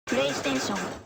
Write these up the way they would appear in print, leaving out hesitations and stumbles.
プレイステーション。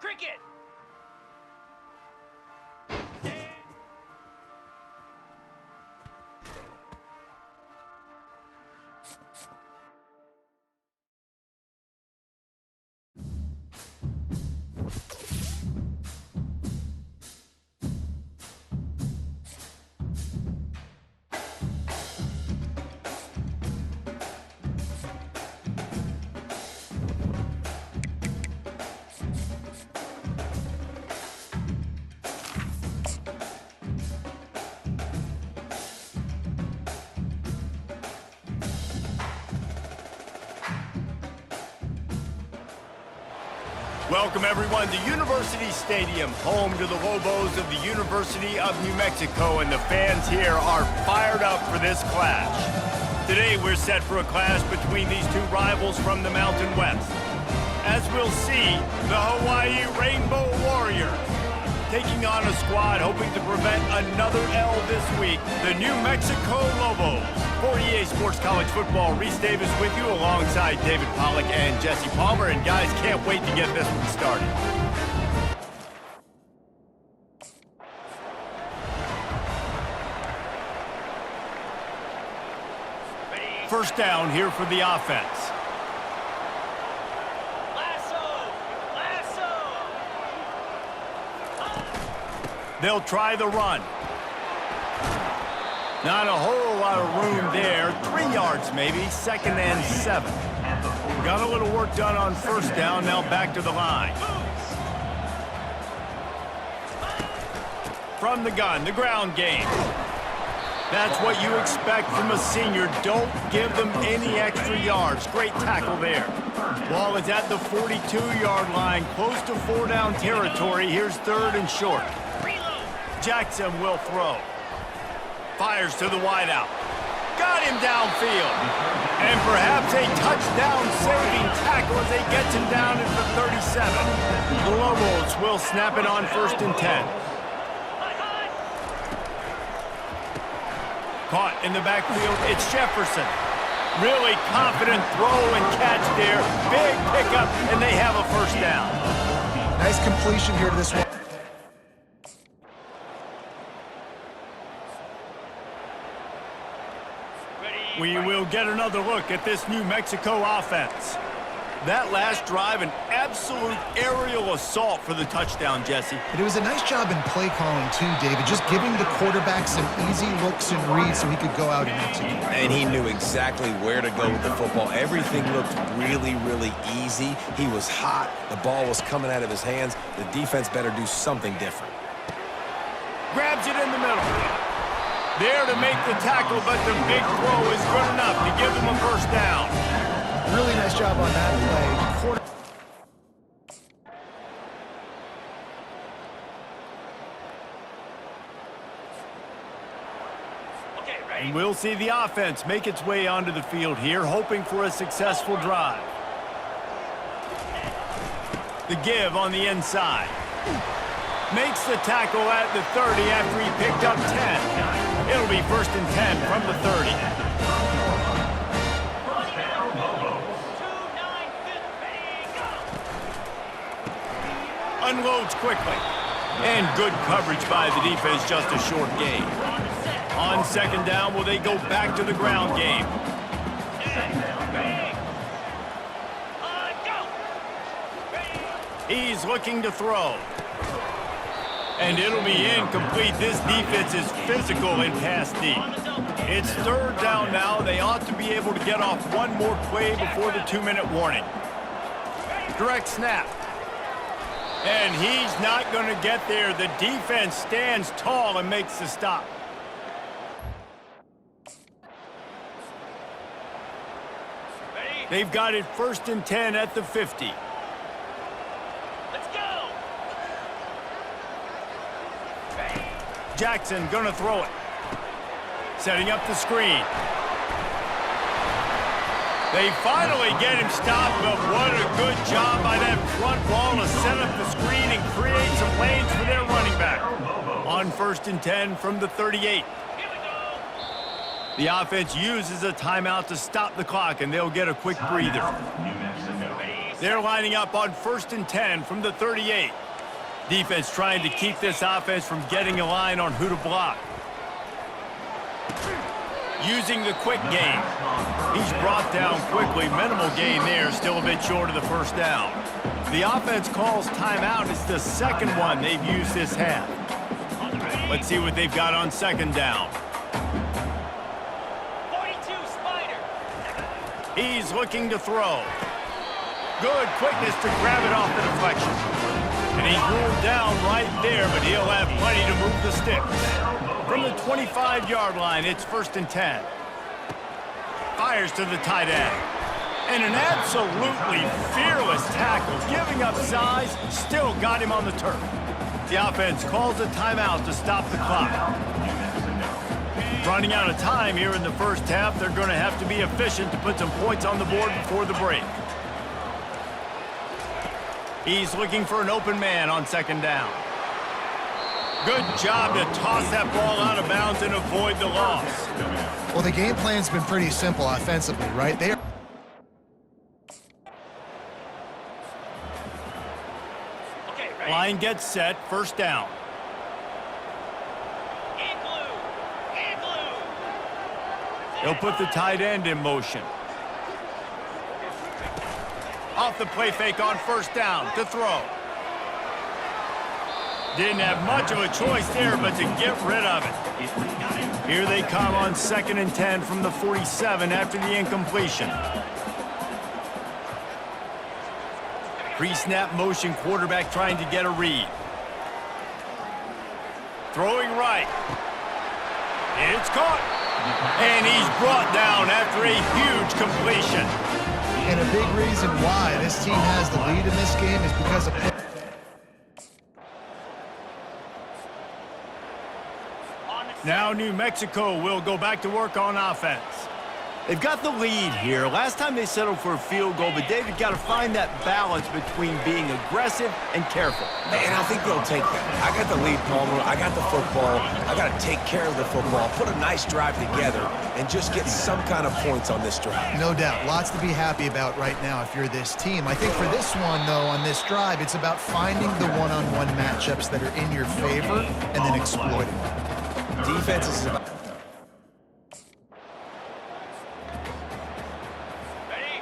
Cricket! Welcome everyone to University Stadium, home to the Lobos of the University of New Mexico, and the fans here are fired up for this clash. Today we're set for a clash between these two rivals from the Mountain West. As we'll see, the Hawaii Rainbow Warriors taking on a squad hoping to prevent another L this week, the New Mexico Lobos. For EA Sports College Football, Reese Davis with you alongside David Pollack and Jesse Palmer. And guys, can't wait to get this one started. First down here for the offense. They'll try the run. Not a whole lot of room there. 3 yards maybe, 2nd and 7. Got a little work done on first down, now back to the line. From the gun, the ground game. That's what you expect from a senior. Don't give them any extra yards. Great tackle there. Ball is at the 42-yard line, close to 4-down territory. Here's 3rd and short. Jackson will throw. Fires to the wideout. Got him downfield. And perhaps a touchdown-saving tackle as they get him down at the 37. The Lobos will snap it on 1st and 10. Caught in the backfield, it's Jefferson. Really confident throw and catch there. Big pickup, and they have a 1st down. Nice completion here to this one. We will get another look at this New Mexico offense. That last drive, an absolute aerial assault for the touchdown, Jesse. But it was a nice job in play calling too, David. Just giving the quarterback some easy looks and reads so he could go out and execute. And he knew exactly where to go with the football. Everything looked really, really easy. He was hot. The ball was coming out of his hands. The defense better do something different. Grabs it in the middle. There to make the tackle, but the big throw is good enough to give them a 1st down. Really nice job on that play. And we'll see the offense make its way onto the field here, hoping for a successful drive. The give on the inside. Makes the tackle at the 30 after he picked up 10. It'll be 1st and 10 from the 30. Unloads quickly. And good coverage by the defense, just a short gain. On 2nd down, will they go back to the ground game? He's looking to throw. And it'll be incomplete. This defense is physical in pass deep. It's 3rd down now. They ought to be able to get off one more play before the 2-minute warning. Direct snap. And he's not going to get there. The defense stands tall and makes the stop. They've got it 1st and 10 at the 50. Jackson gonna throw it. Setting up the screen. They finally get him stopped, but what a good job by that front wall to set up the screen and create some lanes for their running back. On 1st and 10 from the 38. The offense uses a timeout to stop the clock, and they'll get a quick breather. They're lining up on 1st and 10 from the 38. Defense trying to keep this offense from getting a line on who to block. Using the quick game. He's brought down quickly. Minimal gain there. Still a bit short of the 1st down. The offense calls timeout. It's the 2nd one they've used this half. Let's see what they've got on 2nd down. 42 Spider. He's looking to throw. Good quickness to grab it off the deflection. And he's ruled down right there, but he'll have plenty to move the sticks. From the 25-yard line, it's 1st and 10. Fires to the tight end. And an absolutely fearless tackle, giving up size, still got him on the turf. The offense calls a timeout to stop the clock. Running out of time here in the 1st half, they're going to have to be efficient to put some points on the board before the break. He's looking for an open man on 2nd down. Good job to toss that ball out of bounds and avoid the loss. Well, the game plan's been pretty simple offensively, right? Line gets set, first down. He'll put the tight end in motion. Off the play fake on first down to throw. Didn't have much of a choice there, but to get rid of it. Here they come on 2nd and 10 from the 47 after the incompletion. Pre-snap motion, quarterback trying to get a read. Throwing right. It's caught. And he's brought down after a huge completion. And a big reason why this team has the lead in this game is because of... Now New Mexico will go back to work on offense. They've got the lead here. Last time they settled for a field goal, but David got to find that balance between being aggressive and careful. And I think they'll take that. I got the lead, Palmer. I got the football. I got to take care of the football, put a nice drive together, and just get some kind of points on this drive. No doubt. Lots to be happy about right now if you're this team. I think for this one, though, on this drive, it's about finding the one-on-one matchups that are in your favor and then exploiting them. Defense is about...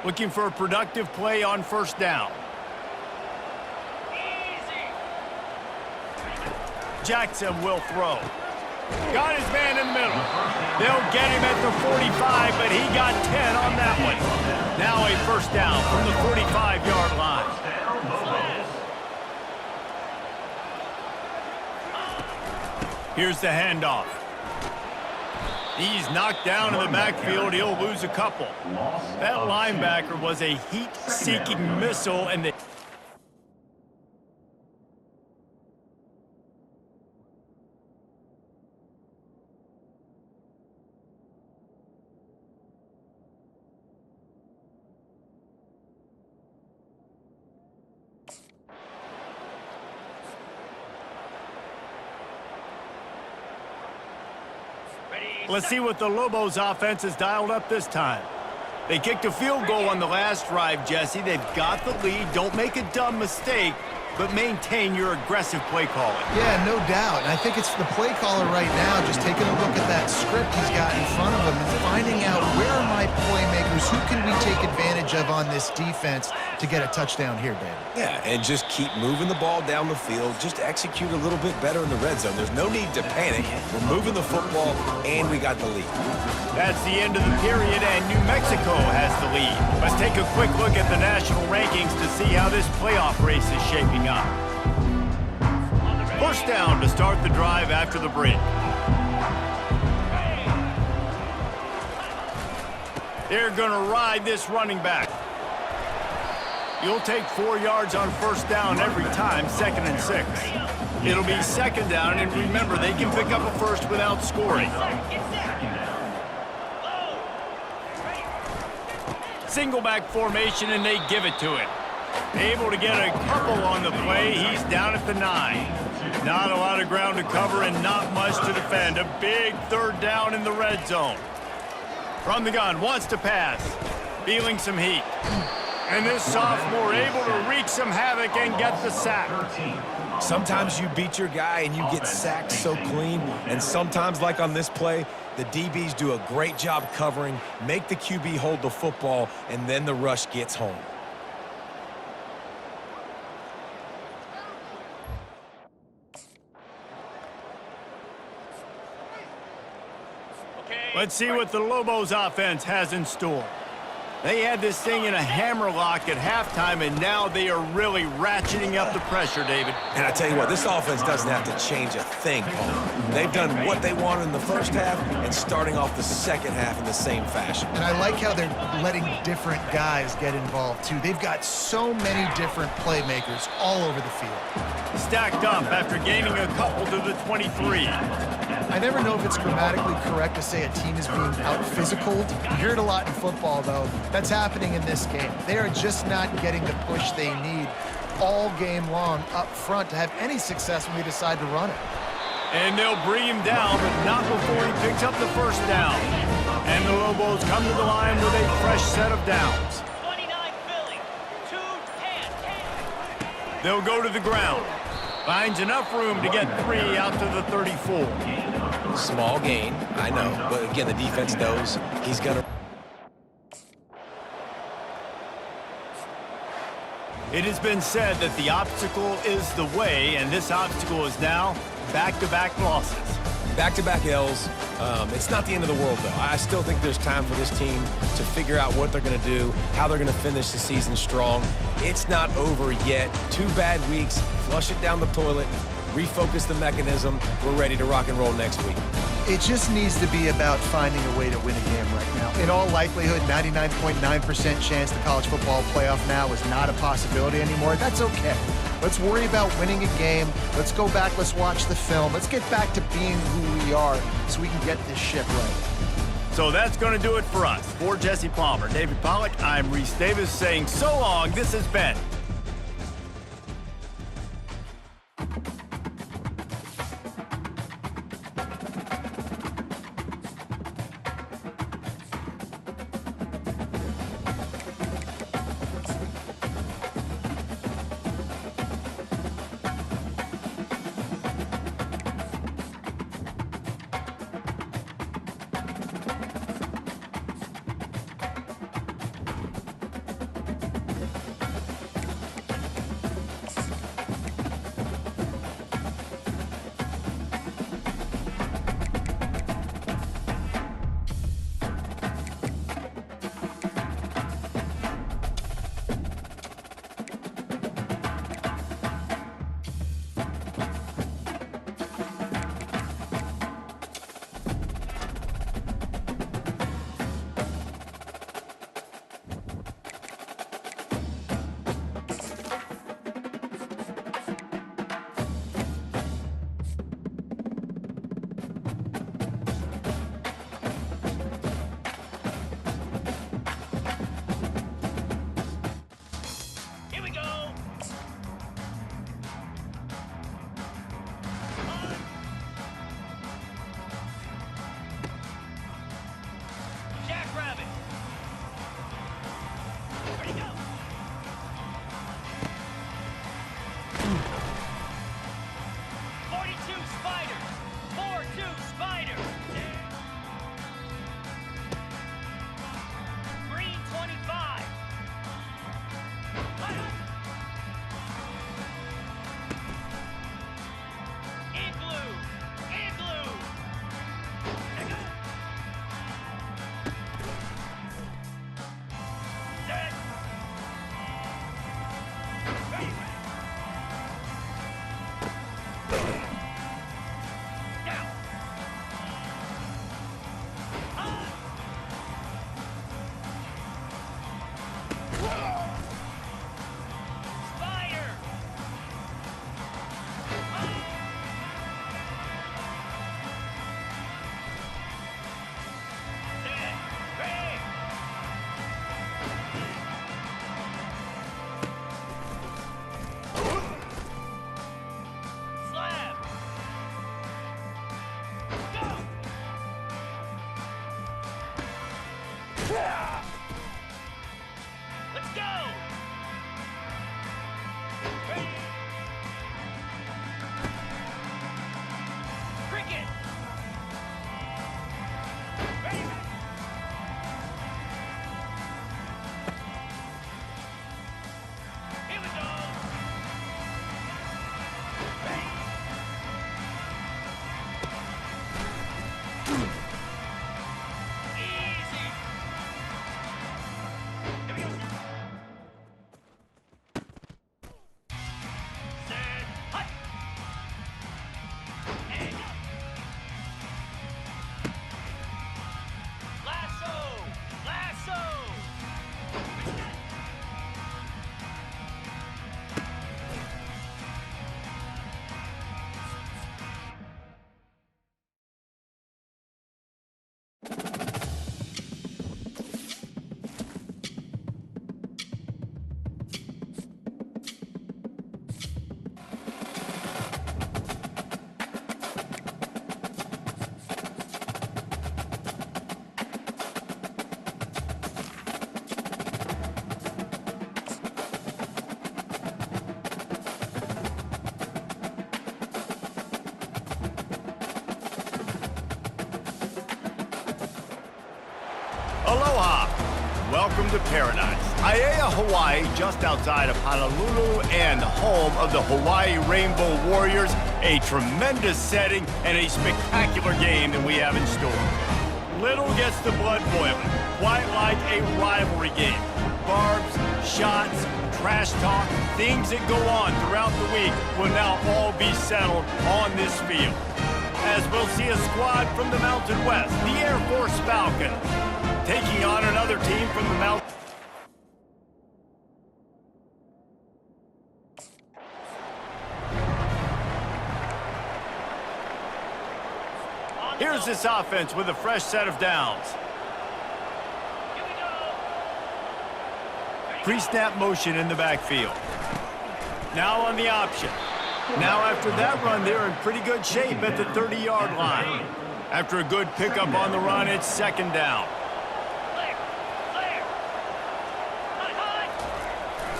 Looking for a productive play on first down. Jackson will throw. Got his man in the middle. They'll get him at the 45, but he got 10 on that one. Now a first down from the 45-yard line. Here's the handoff. He's knocked down in the backfield. He'll lose a couple. That linebacker was a heat-seeking missile, and they... Let's see what the Lobos offense has dialed up this time. They kicked a field goal on the last drive, Jesse. They've got the lead. Don't make a dumb mistake, but maintain your aggressive play calling. Yeah, no doubt. And I think it's the play caller right now just taking a look at that script he's got in front of him and finding out where are my playmakers, who can we take advantage of on this defense to get a touchdown here, David. Yeah, and just keep moving the ball down the field. Just execute a little bit better in the red zone. There's no need to panic. We're moving the football, and we got the lead. That's the end of the period, and New Mexico has the lead. Let's take a quick look at the national rankings to see how this playoff race is shaping up. First down to start the drive after the break. They're going to ride this running back. You'll take 4 yards on first down every time, 2nd and 6. It'll be 2nd down, and remember, they can pick up a first without scoring. Single back formation, and they give it to him. Able to get a couple on the play. He's down at the 9. Not a lot of ground to cover and not much to defend. A big 3rd down in the red zone. From the gun, wants to pass. Feeling some heat. And this sophomore able to wreak some havoc and get the sack. Sometimes you beat your guy and you get sacked so clean, and sometimes, like on this play, the DBs do a great job covering, make the QB hold the football, and then the rush gets home. Let's see what the Lobos offense has in store. They had this thing in a hammerlock at halftime, and now they are really ratcheting up the pressure, David. And I tell you what, this offense doesn't have to change a thing, Paul. They've done what they wanted in the first half and starting off the second half in the same fashion. And I like how they're letting different guys get involved, too. They've got so many different playmakers all over the field. Stacked up after gaining a couple to the 23. I never know if it's grammatically correct to say a team is being out-physicaled. You hear it a lot in football, though. That's happening in this game. They are just not getting the push they need all game long up front to have any success when we decide to run it. And they'll bring him down, but not before he picks up the first down. And the Lobos come to the line with a fresh set of downs. 29 Philly, 2-10. They'll go to the ground. Finds enough room to get 3 out to the 34. Small gain, I know, but again, the defense knows he's going to. It has been said that the obstacle is the way, and this obstacle is now back-to-back losses. Back-to-back L's. It's not the end of the world, though. I still think there's time for this team to figure out what they're going to do, how they're going to finish the season strong. It's not over yet. 2 bad weeks. Flush it down the toilet. Refocus the mechanism. We're ready to rock and roll next week. It just needs to be about finding a way to win a game right now. In all likelihood, 99.9% chance the college football playoff now is not a possibility anymore. That's okay. Let's worry about winning a game. Let's go back. Let's watch the film. Let's get back to being who we are so we can get this ship right. So that's going to do it for us. For Jesse Palmer, David Pollack, I'm Reese Davis saying so long. This has been Aloha. Welcome to paradise. Aiea, Hawaii, just outside of Honolulu and home of the Hawaii Rainbow Warriors. A tremendous setting and a spectacular game that we have in store. Little gets the blood boiling, quite like a rivalry game. Barbs, shots, trash talk, things that go on throughout the week will now all be settled on this field. As we'll see a squad from the Mountain West, the Air Force Falcons, taking on another team from the Mountain. Here's this offense with a fresh set of downs. Pre-snap motion in the backfield. Now on the option. Now after that run, they're in pretty good shape at the 30-yard line. After a good pickup on the run, it's second down.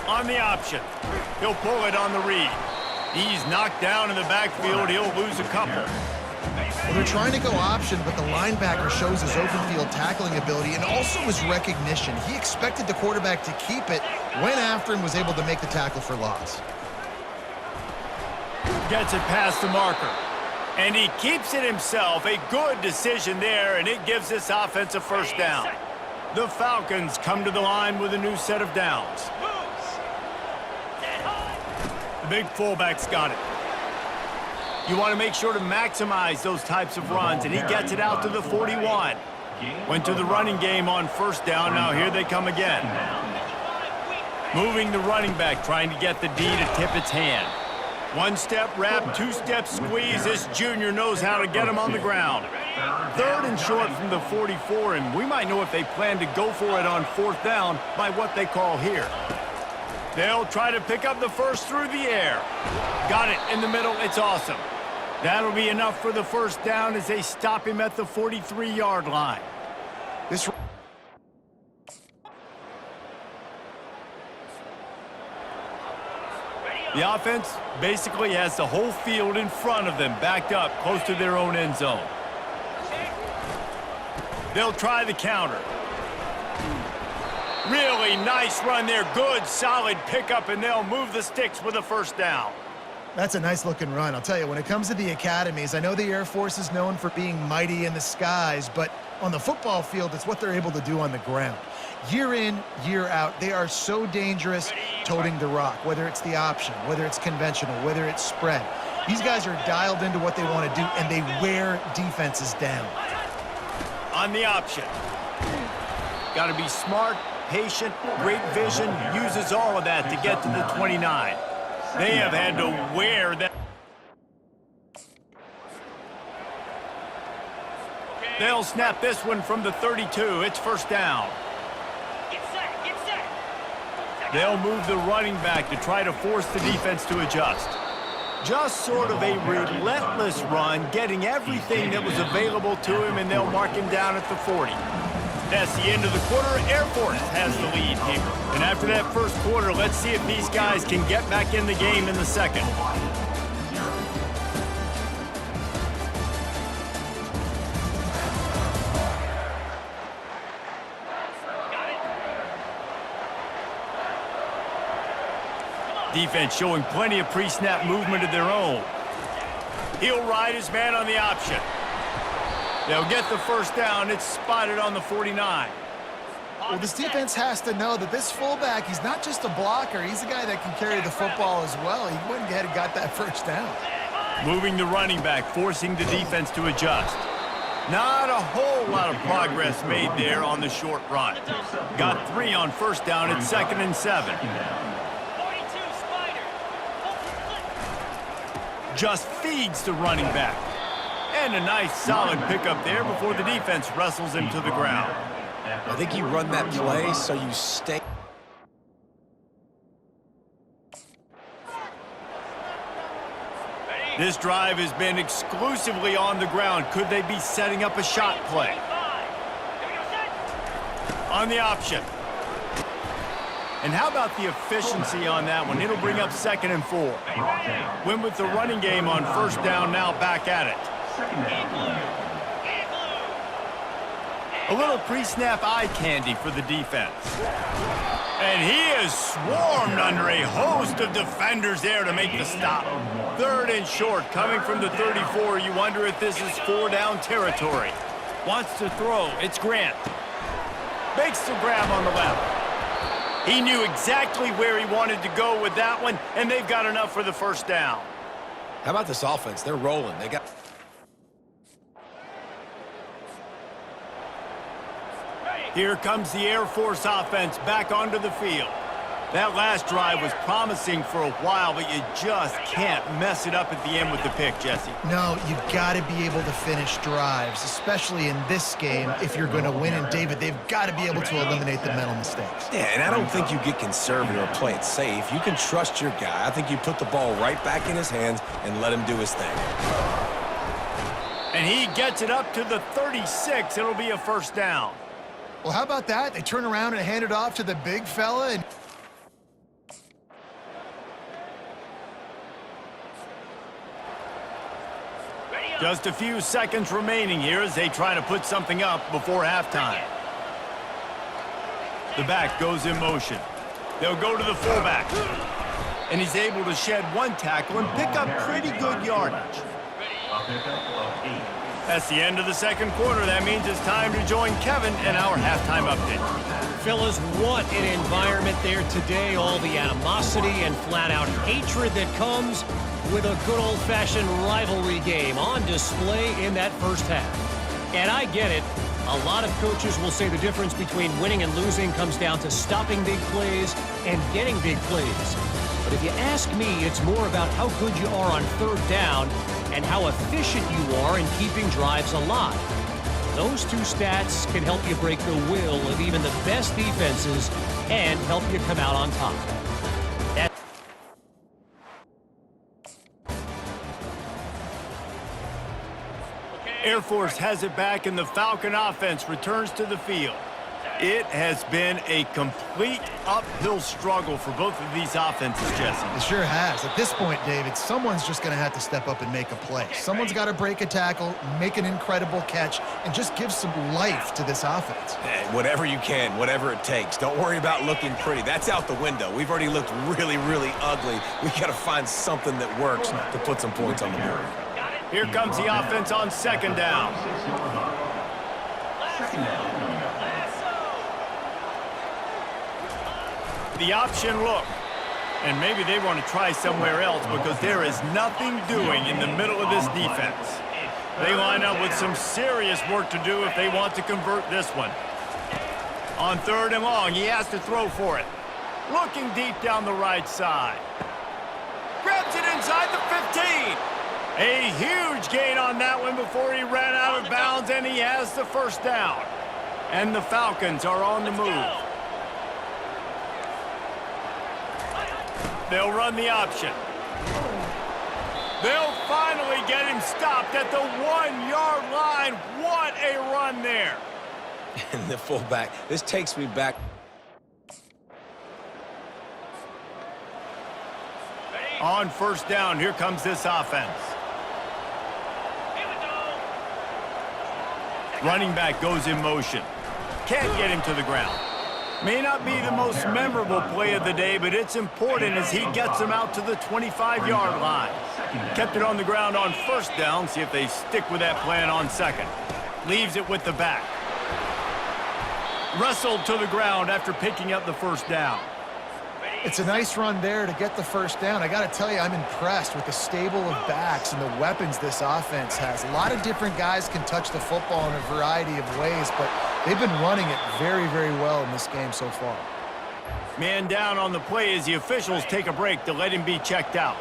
On the option. He'll pull it on the read. He's knocked down in the backfield. He'll lose a couple. Well, they're trying to go option, but the linebacker shows his open field tackling ability and also his recognition. He expected the quarterback to keep it, went after him, was able to make the tackle for loss. Gets it past the marker. And he keeps it himself. A good decision there, and it gives this offense a first down. The Falcons come to the line with a new set of downs. The big fullback's got it. You want to make sure to maximize those types of runs, and he gets it out to the 41. Went to the running game on first down. Now here they come again. Moving the running back, trying to get the D to tip its hand. One-step wrap, two-step squeeze. This junior knows how to get him on the ground. Third and short from the 44, and we might know if they plan to go for it on fourth down by what they call here. They'll try to pick up the first through the air. Got it in the middle. It's awesome. That'll be enough for the first down as they stop him at the 43-yard line. The offense basically has the whole field in front of them, backed up close to their own end zone. They'll try the counter. Really nice run there. Good, solid pickup, and they'll move the sticks with a first down. That's a nice-looking run. I'll tell you, when it comes to the academies, I know the Air Force is known for being mighty in the skies, but on the football field, it's what they're able to do on the ground. Year in, year out, they are so dangerous toting the rock, whether it's the option, whether it's conventional, whether it's spread. These guys are dialed into what they want to do, and they wear defenses down. On the option. Got to be smart, patient, great vision, uses all of that to get to the 29. They have had to wear that. They'll snap this one from the 32. It's first down. They'll move the running back to try to force the defense to adjust. Just sort of a relentless run, getting everything that was available to him, and they'll mark him down at the 40. That's the end of the quarter. Air Force has the lead here. And after that first quarter, let's see if these guys can get back in the game in the second. Defense showing plenty of pre-snap movement of their own. He'll ride his man on the option. They'll get the first down. It's spotted on the 49. Well, this defense has to know that this fullback, he's not just a blocker. He's a guy that can carry the football as well. He went ahead and got that first down. Moving the running back, forcing the defense to adjust. Not a whole lot of progress made there on the short run. Got 3 on first down. It's 2nd and 7. Just feeds the running back. And a nice solid pickup there before the defense wrestles him to the ground. I think you run that play so you stay. This drive has been exclusively on the ground. Could they be setting up a shot play? On the option. And how about the efficiency on that one? It'll bring up 2nd and 4. Went with the running game on first down, now back at it. A little pre-snap eye candy for the defense. And he is swarmed under a host of defenders there to make the stop. 3rd and short, coming from the 34. You wonder if this is 4-down territory. Wants to throw. It's Grant. Makes the grab on the left. He knew exactly where he wanted to go with that one, and they've got enough for the 1st down. How about this offense? They're rolling. They got... Here comes the Air Force offense back onto the field. That last drive was promising for a while, but you just can't mess it up at the end with the pick, Jesse. No, you've got to be able to finish drives, especially in this game if you're going to win. And, David, they've got to be able to eliminate the mental mistakes. Yeah, and I don't think you get conservative or play it safe. You can trust your guy. I think you put the ball right back in his hands and let him do his thing. And he gets it up to the 36. It'll be a 1st down. Well, how about that? They turn around and hand it off to the big fella. And just a few seconds remaining here as they try to put something up before halftime. The back goes in motion. They'll go to the fullback. And he's able to shed 1 tackle and pick up pretty good yardage. That's the end of the 2nd quarter. That means it's time to join Kevin in our halftime update. Fellas, what an environment there today. All the animosity and flat-out hatred that comes with a good old-fashioned rivalry game on display in that 1st half. And I get it. A lot of coaches will say the difference between winning and losing comes down to stopping big plays and getting big plays. But if you ask me, it's more about how good you are on 3rd down and how efficient you are in keeping drives alive. Those 2 stats can help you break the will of even the best defenses and help you come out on top. Air Force has it back, and the Falcon offense returns to the field. It has been a complete uphill struggle for both of these offenses, Jesse. it sure has. At this point, David, someone's just going to have to step up and make a play. Someone's got to break a tackle, make an incredible catch, and just give some life to this offense. Whatever you can, whatever it takes. Don't worry about looking pretty. That's out the window. We've already looked really, really ugly. We got to find something that works to put some points on the board. Here comes the offense on 2nd down. The option look. And maybe they want to try somewhere else because there is nothing doing in the middle of this defense. They line up with some serious work to do if they want to convert this one. On 3rd and long, he has to throw for it. Looking deep down the right side. Grabs it inside the 15. A huge gain on that one before he ran out of bounds, and he has the 1st down. And the Falcons are on the move. They'll run the option. They'll finally get him stopped at the 1-yard line. What a run there. And the fullback, this takes me back. On 1st down, here comes this offense. Running back goes in motion. Can't get him to the ground. May not be the most memorable play of the day, but it's important as he gets him out to the 25-yard line. Kept it on the ground on 1st down. See if they stick with that plan on 2nd. Leaves it with the back. Wrestled to the ground after picking up the 1st down. It's a nice run there to get the 1st down. I got to tell you, I'm impressed with the stable of backs and the weapons this offense has. A lot of different guys can touch the football in a variety of ways, but they've been running it very, very well in this game so far. Man down on the play as the officials take a break to let him be checked out.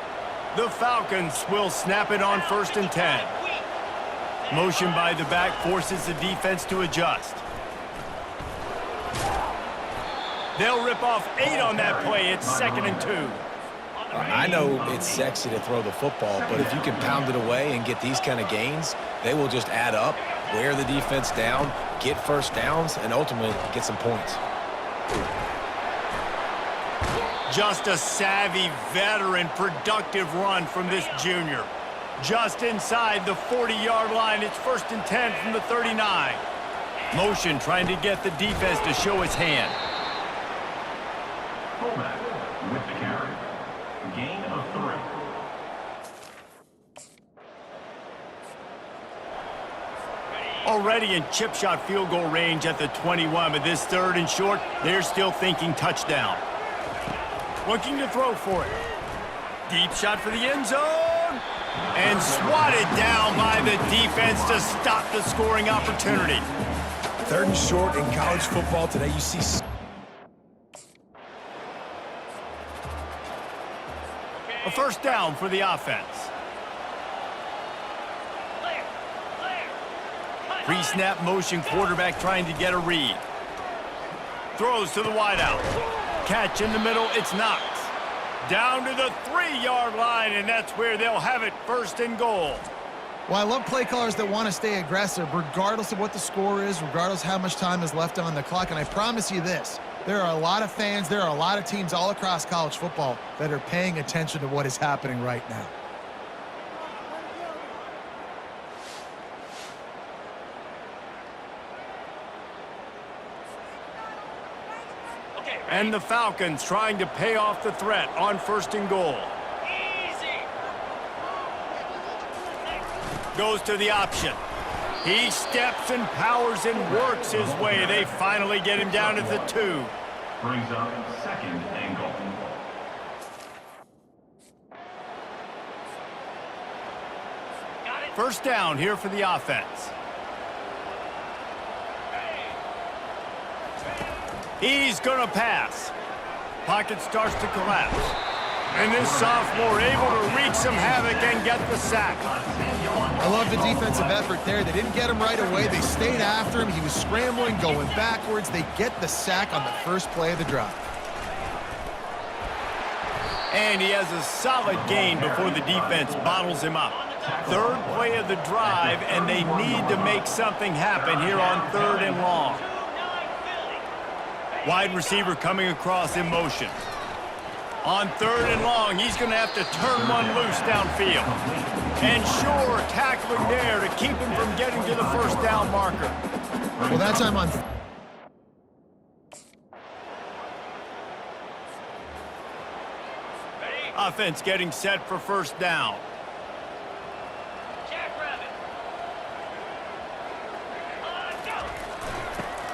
The Falcons will snap it on 1st and 10. Motion by the back forces the defense to adjust. They'll rip off 8 on that play. It's 2nd and 2. I know it's sexy to throw the football, but if you can pound it away and get these kind of gains, they will just add up, wear the defense down, get 1st downs, and ultimately get some points. Just a savvy, veteran, productive run from this junior. Just inside the 40-yard line. It's 1st and 10 from the 39. Motion trying to get the defense to show his hand. Fullback with the carry. Gain of 3. Already in chip shot field goal range at the 21, but this 3rd and short, they're still thinking touchdown. Looking to throw for it. Deep shot for the end zone. And swatted down by the defense to stop the scoring opportunity. 3rd and short in college football today, you see... A first down for the offense. Pre-snap motion, quarterback trying to get a read. Throws to the wideout. Catch in the middle, it's Knox. Down to the 3-yard line, and that's where they'll have it, 1st and goal. Well, I love play callers that want to stay aggressive, regardless of what the score is, regardless how much time is left on the clock. And I promise you this, there are a lot of fans, there are a lot of teams all across college football that are paying attention to what is happening right now. And the Falcons trying to pay off the threat on 1st and goal. Goes to the option. He steps and powers and works his way. They finally get him down at the 2. Brings up 2nd and goal. First down here for the offense. He's going to pass. Pocket starts to collapse. And this sophomore able to wreak some havoc and get the sack. I love the defensive effort there. They didn't get him right away. They stayed after him. He was scrambling, going backwards. They get the sack on the first play of the drive. And he has a solid gain before the defense bottles him up. 3rd play of the drive, and they need to make something happen here on 3rd and long. Wide receiver coming across in motion. On 3rd and long, he's going to have to turn one loose downfield. And sure, tackling there to keep him from getting to the first down marker. Well, that time on... Offense getting set for first down.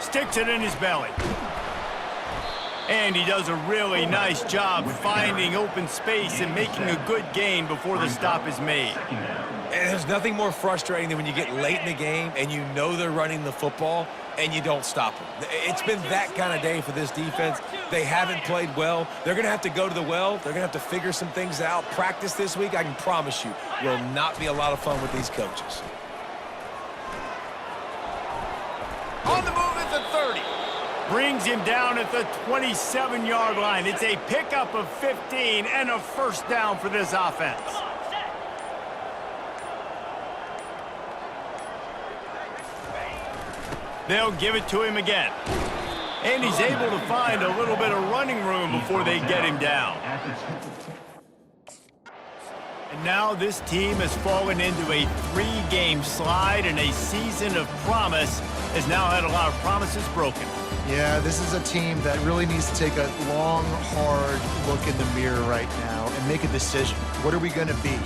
Sticks it in his belly. And he does a really nice job finding open space and making a good gain before the stop is made. And there's nothing more frustrating than when you get late in the game and you know they're running the football and you don't stop them. It's been that kind of day for this defense. They haven't played well. They're going to have to go to the well. They're going to have to figure some things out. Practice this week, I can promise you, will not be a lot of fun with these coaches. On the move at the 30. Brings him down at the 27-yard line. It's a pickup of 15 and a first down for this offense. They'll give it to him again. And he's able to find a little bit of running room before they get him down. And now this team has fallen into a 3-game slide, and a season of promise has now had a lot of promises broken. Yeah, this is a team that really needs to take a long, hard look in the mirror right now and make a decision. What are we going to be?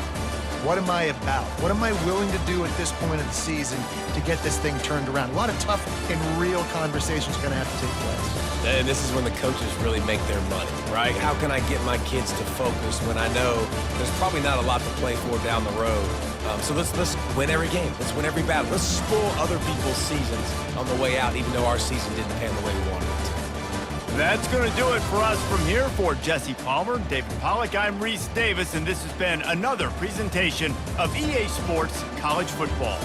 What am I about? What am I willing to do at this point of the season to get this thing turned around? A lot of tough and real conversations are going to have to take place. And this is when the coaches really make their money, right? How can I get my kids to focus when I know there's probably not a lot to play for down the road? So let's win every game. Let's win every battle. Let's spoil other people's seasons on the way out, even though our season didn't pan the way we wanted it to. That's going to do it for us from here. For Jesse Palmer, David Pollack, I'm Reese Davis, and this has been another presentation of EA Sports College Football.